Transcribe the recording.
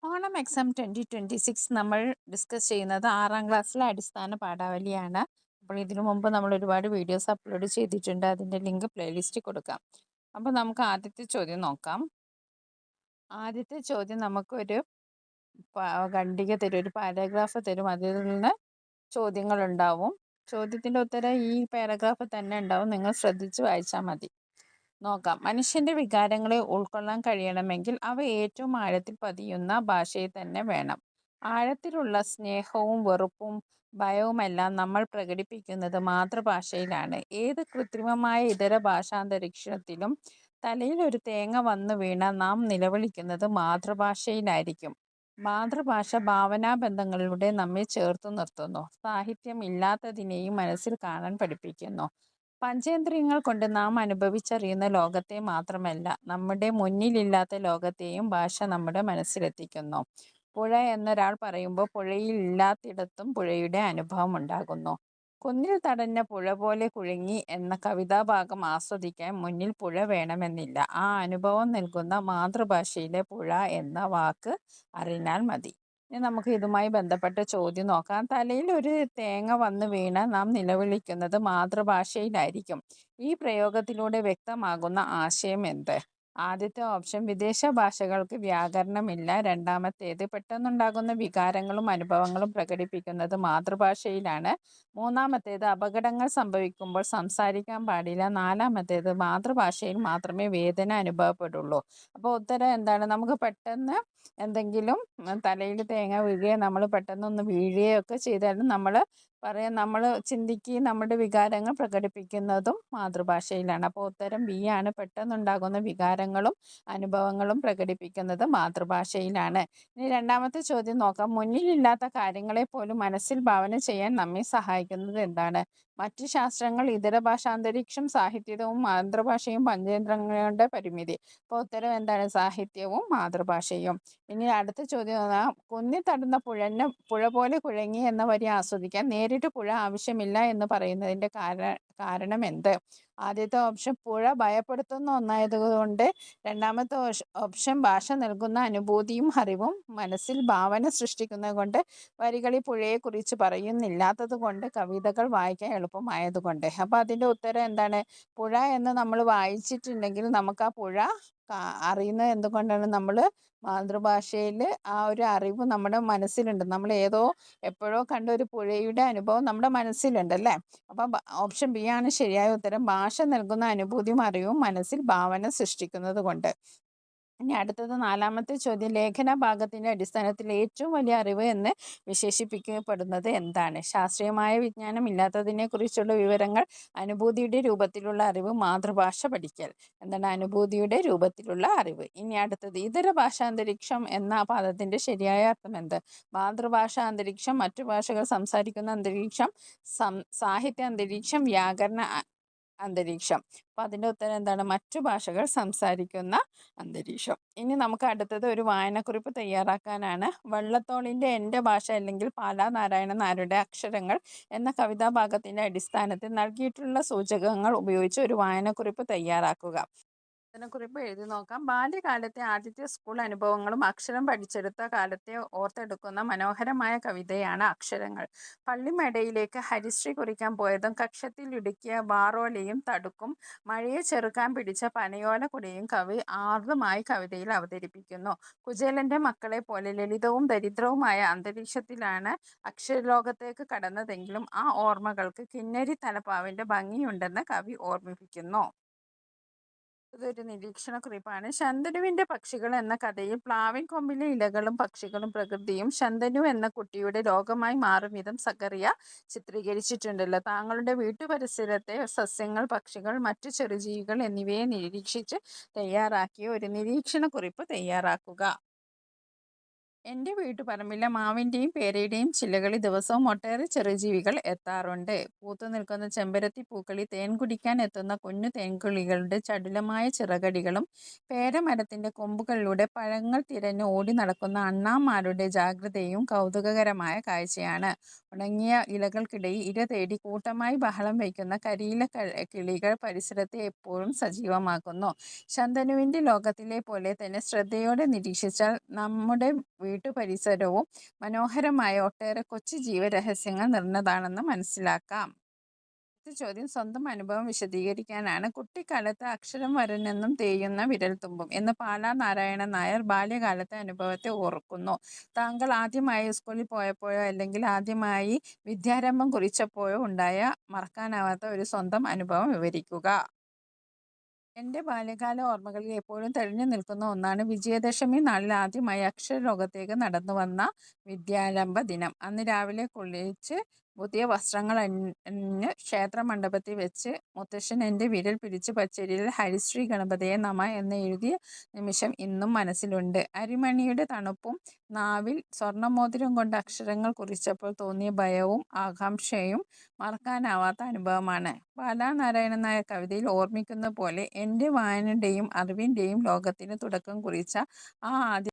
Onam exam 2026 നമ്മൾ discuss ചെയ്യുന്നത് 6ാം ക്ലാസ്സിലെ അടിസ്ഥാന പാഠാവലിയാണ്. അപ്പോൾ ഇതിനു മുമ്പ് നമ്മൾ ഒരുപാട് വീഡിയോസ് അപ്ലോഡ് ചെയ്തിട്ടുണ്ട്. അതിൻ്റെ ലിങ്ക് പ്ലേലിസ്റ്റ് കൊടുക്കാം. അപ്പോൾ നമുക്ക് ആദ്യത്തെ ചോദ്യം നോക്കാം. ആദ്യത്തെ ചോദ്യം നമുക്കൊരു ഖണ്ഡിക തരും, ഒരു പാരഗ്രാഫ് തരും. അതിൽ നിന്ന് ചോദ്യങ്ങളുണ്ടാവും. ചോദ്യത്തിൻ്റെ ഉത്തരം ഈ പാരഗ്രാഫ് തന്നെ ഉണ്ടാവും. നിങ്ങൾ ശ്രദ്ധിച്ച് വായിച്ചാൽ മതി. നോക്കാം. മനുഷ്യന്റെ വികാരങ്ങളെ ഉൾക്കൊള്ളാൻ കഴിയണമെങ്കിൽ അവ ഏറ്റവും ആഴത്തിൽ പതിയുന്ന ഭാഷയിൽ തന്നെ വേണം. ആഴത്തിലുള്ള സ്നേഹവും വെറുപ്പും ഭയവുമെല്ലാം നമ്മൾ പ്രകടിപ്പിക്കുന്നത് മാതൃഭാഷയിലാണ്. ഏത് കൃത്രിമമായ ഇതര ഭാഷാന്തരീക്ഷത്തിലും തലയിൽ ഒരു തേങ്ങ വന്നു വീണ നാം നിലവിളിക്കുന്നത് മാതൃഭാഷയിലായിരിക്കും. മാതൃഭാഷ ഭാവനാബന്ധങ്ങളിലൂടെ നമ്മെ ചേർത്തു നിർത്തുന്നു. സാഹിത്യം ഇല്ലാത്തതിനെയും മനസ്സിൽ കാണാൻ പഠിപ്പിക്കുന്നു. പഞ്ചേന്ദ്രിയങ്ങൾ കൊണ്ട് നാം അനുഭവിച്ചറിയുന്ന ലോകത്തെ മാത്രമല്ല, നമ്മുടെ മുന്നിലില്ലാത്ത ലോകത്തെയും ഭാഷ നമ്മുടെ മനസ്സിലെത്തിക്കുന്നു. പുഴ എന്നൊരാൾ പറയുമ്പോൾ പുഴയില്ലാത്തിടത്തും പുഴയുടെ അനുഭവം ഉണ്ടാകുന്നു. കുന്നിൽ തടഞ്ഞ പുഴ പോലെ കുഴുങ്ങി എന്ന കവിതാഭാഗം ആസ്വദിക്കാൻ മുന്നിൽ പുഴ വേണമെന്നില്ല. ആ അനുഭവം നൽകുന്ന മാതൃഭാഷയിലെ പുഴ എന്ന വാക്ക് അറിഞ്ഞാൽ മതി. ഇനി നമുക്ക് ഇതുമായി ബന്ധപ്പെട്ട ചോദ്യം നോക്കാം. തലയിൽ ഒരു തേങ്ങ വന്നു വീണ നാം നിലവിളിക്കുന്നത് മാതൃഭാഷയിലായിരിക്കും. ഈ പ്രയോഗത്തിലൂടെ വ്യക്തമാകുന്ന ആശയം എന്ത്? ആദ്യത്തെ ഓപ്ഷൻ വിദേശ ഭാഷകൾക്ക് വ്യാകരണമില്ല. രണ്ടാമത്തേത് പെട്ടെന്നുണ്ടാകുന്ന വികാരങ്ങളും അനുഭവങ്ങളും പ്രകടിപ്പിക്കുന്നത് മാതൃഭാഷയിലാണ്. മൂന്നാമത്തേത് അപകടങ്ങൾ സംഭവിക്കുമ്പോൾ സംസാരിക്കാൻ പാടില്ല. നാലാമത്തേത് മാതൃഭാഷയിൽ മാത്രമേ വേദന അനുഭവപ്പെടുള്ളൂ. അപ്പോൾ ഉത്തരം എന്താണ്? നമുക്ക് പെട്ടെന്ന് എന്തെങ്കിലും തലയിൽ തേങ്ങ വീഴുകയോ നമ്മൾ പെട്ടെന്നൊന്ന് വീഴുകയോ ഒക്കെ ചെയ്താലും നമ്മൾ പറയാം, നമ്മൾ ചിന്തിക്കുകയും നമ്മുടെ വികാരങ്ങൾ പ്രകടിപ്പിക്കുന്നതും മാതൃഭാഷയിലാണ്. അപ്പോൾ ഉത്തരം ബി ആണ്. പെട്ടെന്നുണ്ടാകുന്ന വികാരങ്ങളും അനുഭവങ്ങളും പ്രകടിപ്പിക്കുന്നത് മാതൃഭാഷയിലാണ്. ഇനി രണ്ടാമത്തെ ചോദ്യം നോക്കാം. മുന്നിലില്ലാത്ത കാര്യങ്ങളെ പോലും മനസ്സിൽ ഭാവന ചെയ്യാൻ നമ്മെ സഹായിക്കുന്നത് എന്താണ്? മറ്റ് ശാസ്ത്രങ്ങൾ, ഇതര ഭാഷാന്തരീക്ഷം, സാഹിത്യവും മാതൃഭാഷയും, പഞ്ചേന്ദ്രിയങ്ങളുടെ പരിമിതി. അപ്പോൾ ഉത്തരം എന്താണ്? സാഹിത്യവും മാതൃഭാഷയും. ഇനി അടുത്ത ചോദ്യം, കുന്നിൽ തടുന്ന പുഴ പോലെ കുഴങ്ങി എന്ന വരി ആസ്വദിക്കാൻ നേരിട്ട് പുഴ ആവശ്യമില്ല എന്ന് പറയുന്നതിൻ്റെ കാരണം എന്ത്? ആദ്യത്തെ ഓപ്ഷൻ പുഴ ഭയപ്പെടുത്തുന്ന ഒന്നായതുകൊണ്ട്. രണ്ടാമത്തെ ഓപ്ഷൻ ഭാഷ നൽകുന്ന അനുഭൂതിയും അറിവും മനസ്സിൽ ഭാവന സൃഷ്ടിക്കുന്നത് കൊണ്ട്. വരികളിൽ പുഴയെക്കുറിച്ച് പറയുന്നില്ലാത്തത് കൊണ്ട്. കവിതകൾ വായിക്കാൻ എളുപ്പമായതുകൊണ്ട്. അപ്പോൾ അതിൻ്റെ ഉത്തരം എന്താണ്? പുഴ എന്ന് നമ്മൾ വായിച്ചിട്ടുണ്ടെങ്കിൽ നമുക്ക് ആ പുഴ അറിയുന്നത് എന്തുകൊണ്ടാണ്? നമ്മൾ മാതൃഭാഷയിൽ ആ ഒരു അറിവ് നമ്മുടെ മനസ്സിലുണ്ട്. നമ്മൾ എപ്പോഴോ കണ്ട ഒരു പുഴയുടെ അനുഭവം നമ്മുടെ മനസ്സിലുണ്ട് അല്ലേ? അപ്പം ഓപ്ഷൻ ബി ആണ് ശരിയായ ഉത്തരം. ഭാഷ നൽകുന്ന അനുഭൂതിയും അറിവും മനസ്സിൽ ഭാവന സൃഷ്ടിക്കുന്നത് കൊണ്ട്. ഇനി അടുത്തത് നാലാമത്തെ ചോദ്യം. ലേഖന ഭാഗത്തിൻ്റെ അടിസ്ഥാനത്തിൽ ഏറ്റവും വലിയ അറിവ് എന്ന് വിശേഷിപ്പിക്കപ്പെടുന്നത് എന്താണ്? ശാസ്ത്രീയമായ വിജ്ഞാനം ഇല്ലാത്തതിനെക്കുറിച്ചുള്ള വിവരങ്ങൾ, അനുഭൂതിയുടെ രൂപത്തിലുള്ള അറിവ്, മാതൃഭാഷ പഠിക്കൽ. എന്താണ് അനുഭൂതിയുടെ രൂപത്തിലുള്ള അറിവ്? ഇനി അടുത്തത് ഇതര ഭാഷാന്തരീക്ഷം എന്ന പദത്തിൻ്റെ ശരിയായ അർത്ഥം എന്ത്? മാതൃഭാഷ അന്തരീക്ഷം, മറ്റു ഭാഷകൾ സംസാരിക്കുന്ന അന്തരീക്ഷം, സാഹിത്യ അന്തരീക്ഷം, വ്യാകരണ അന്തരീക്ഷം. അപ്പോൾ അതിൻ്റെ ഉത്തരം എന്താണ്? മറ്റു ഭാഷകൾ സംസാരിക്കുന്ന അന്തരീക്ഷം. ഇനി നമുക്ക് അടുത്തത് ഒരു വായനക്കുറിപ്പ് തയ്യാറാക്കാനാണ്. വള്ളത്തോളിൻ്റെ എൻ്റെ ഭാഷ അല്ലെങ്കിൽ പാലാ നാരായണ നായരുടെ അക്ഷരങ്ങൾ എന്ന കവിതാഭാഗത്തിൻ്റെ അടിസ്ഥാനത്തിൽ നൽകിയിട്ടുള്ള സൂചകങ്ങൾ ഉപയോഗിച്ച് ഒരു വായനക്കുറിപ്പ് തയ്യാറാക്കുക. കുറിപ്പ് എഴുതി നോക്കാം. ബാല്യകാലത്തെ ആദ്യത്തെ സ്കൂൾ അനുഭവങ്ങളും അക്ഷരം പഠിച്ചെടുത്ത കാലത്തെ ഓർത്തെടുക്കുന്ന മനോഹരമായ കവിതയാണ് അക്ഷരങ്ങൾ. പള്ളിമേടയിലേക്ക് ഹരിശ്രീ കുറിക്കാൻ പോയതും കക്ഷത്തിൽ ഇടുക്കിയ വാറോലയും തടുക്കും മഴയെ ചെറുക്കാൻ പിടിച്ച പനയോല കുടയും കവി ആർദ്രമായി കവിതയിൽ അവതരിപ്പിക്കുന്നു. കുചേലന്റെ മക്കളെ പോലെ ലളിതവും ദരിദ്രവുമായ അന്തരീക്ഷത്തിലാണ് അക്ഷരലോകത്തേക്ക് കടന്നതെങ്കിലും ആ ഓർമ്മകൾക്ക് കിന്നരി തലപ്പാവിന്റെ ഭംഗിയുണ്ടെന്ന് കവി ഓർമ്മിപ്പിക്കുന്നു. ഇതൊരു നിരീക്ഷണക്കുറിപ്പാണ്. ശന്തനുവിൻ്റെ പക്ഷികൾ എന്ന കഥയിൽ പ്ലാവിൻ കൊമ്പിലെ ഇലകളും പക്ഷികളും പ്രകൃതിയും ശന്തനു എന്ന കുട്ടിയുടെ ലോകമായി മാറും വിധം സക്കറിയ ചിത്രീകരിച്ചിട്ടുണ്ടല്ലോ. താങ്കളുടെ വീട്ടുപരിസരത്തെ സസ്യങ്ങൾ, പക്ഷികൾ, മറ്റു ചെറുജീവികൾ എന്നിവയെ നിരീക്ഷിച്ച് തയ്യാറാക്കിയ ഒരു നിരീക്ഷണക്കുറിപ്പ് തയ്യാറാക്കുക. എൻ്റെ വീട്ടുപറമ്പിലെ മാവിൻ്റെയും പേരയുടെയും ചില്ലകളിൽ ദിവസവും ഒട്ടേറെ ചെറുജീവികൾ എത്താറുണ്ട്. പൂത്തു നിൽക്കുന്ന ചെമ്പരത്തി പൂക്കളിൽ തേൻ കുടിക്കാൻ എത്തുന്ന കുഞ്ഞു തേൻകിളികളുടെ ചടുലമായ ചിറകടികളും പേരമരത്തിൻ്റെ കൊമ്പുകളിലൂടെ പഴങ്ങൾ തിരഞ്ഞ് ഓടി നടക്കുന്ന അണ്ണാന്മാരുടെ ജാഗ്രതയും കൗതുകകരമായ കാഴ്ചയാണ്. ഉണങ്ങിയ ഇലകൾക്കിടയിൽ ഇര തേടി കൂട്ടമായി ബഹളം വയ്ക്കുന്ന കരിയില കിളികൾ പരിസരത്തെ എപ്പോഴും സജീവമാക്കുന്നു. ശന്തനുവിൻ്റെ ലോകത്തിലെ പോലെ തന്നെ ശ്രദ്ധയോടെ നിരീക്ഷിച്ചാൽ നമ്മുടെ വീട്ടുപരിസരവും മനോഹരമായ ഒട്ടേറെ കൊച്ചു ജീവരഹസ്യങ്ങൾ നിറഞ്ഞതാണെന്ന് മനസ്സിലാക്കാം. അടുത്ത ചോദ്യം സ്വന്തം അനുഭവം വിശദീകരിക്കാനാണ്. കുട്ടിക്കാലത്ത് അക്ഷരം വരനെന്നും തേയുന്ന വിരൽത്തുമ്പും എന്ന് പാലാ നാരായണൻ നായർ ബാല്യകാലത്തെ അനുഭവത്തെ ഓർക്കുന്നു. താങ്കൾ ആദ്യമായി സ്കൂളിൽ പോയപ്പോഴോ അല്ലെങ്കിൽ ആദ്യമായി വിദ്യാരംഭം കുറിച്ചപ്പോഴോ ഉണ്ടായ മറക്കാനാവാത്ത ഒരു സ്വന്തം അനുഭവം വിവരിക്കുക. എൻ്റെ ബാല്യകാല ഓർമ്മകളിൽ എപ്പോഴും തെളിഞ്ഞു നിൽക്കുന്ന ഒന്നാണ് വിജയദശമി നാളിൽ ആദ്യമായി അക്ഷരലോകത്തേക്ക് നടന്നു വന്ന വിദ്യാരംഭ ദിനം. അന്ന് രാവിലെ കുളിച്ച് പുതിയ വസ്ത്രങ്ങൾ അണിഞ്ഞ് ക്ഷേത്രമണ്ഡപത്തിൽ വെച്ച് മുത്തശ്ശൻ എൻ്റെ വിരൽ പിടിച്ച് പച്ചരിയിൽ ഹരിശ്രീ ഗണപതയെ നമ എന്ന് എഴുതിയ നിമിഷം ഇന്നും മനസ്സിലുണ്ട്. അരിമണിയുടെ തണുപ്പും നാവിൽ സ്വർണ്ണമോതിരം കൊണ്ട് അക്ഷരങ്ങൾ കുറിച്ചപ്പോൾ തോന്നിയ ഭയവും ആകാംക്ഷയും മറക്കാനാവാത്ത അനുഭവമാണ്. പാലാ നാരായണൻ നായർ കവിതയിൽ ഓർമ്മിക്കുന്ന പോലെ എൻ്റെ വായനയുടെയും അറിവിൻ്റെയും ലോകത്തിന് തുടക്കം കുറിച്ച ആ ആദ്യ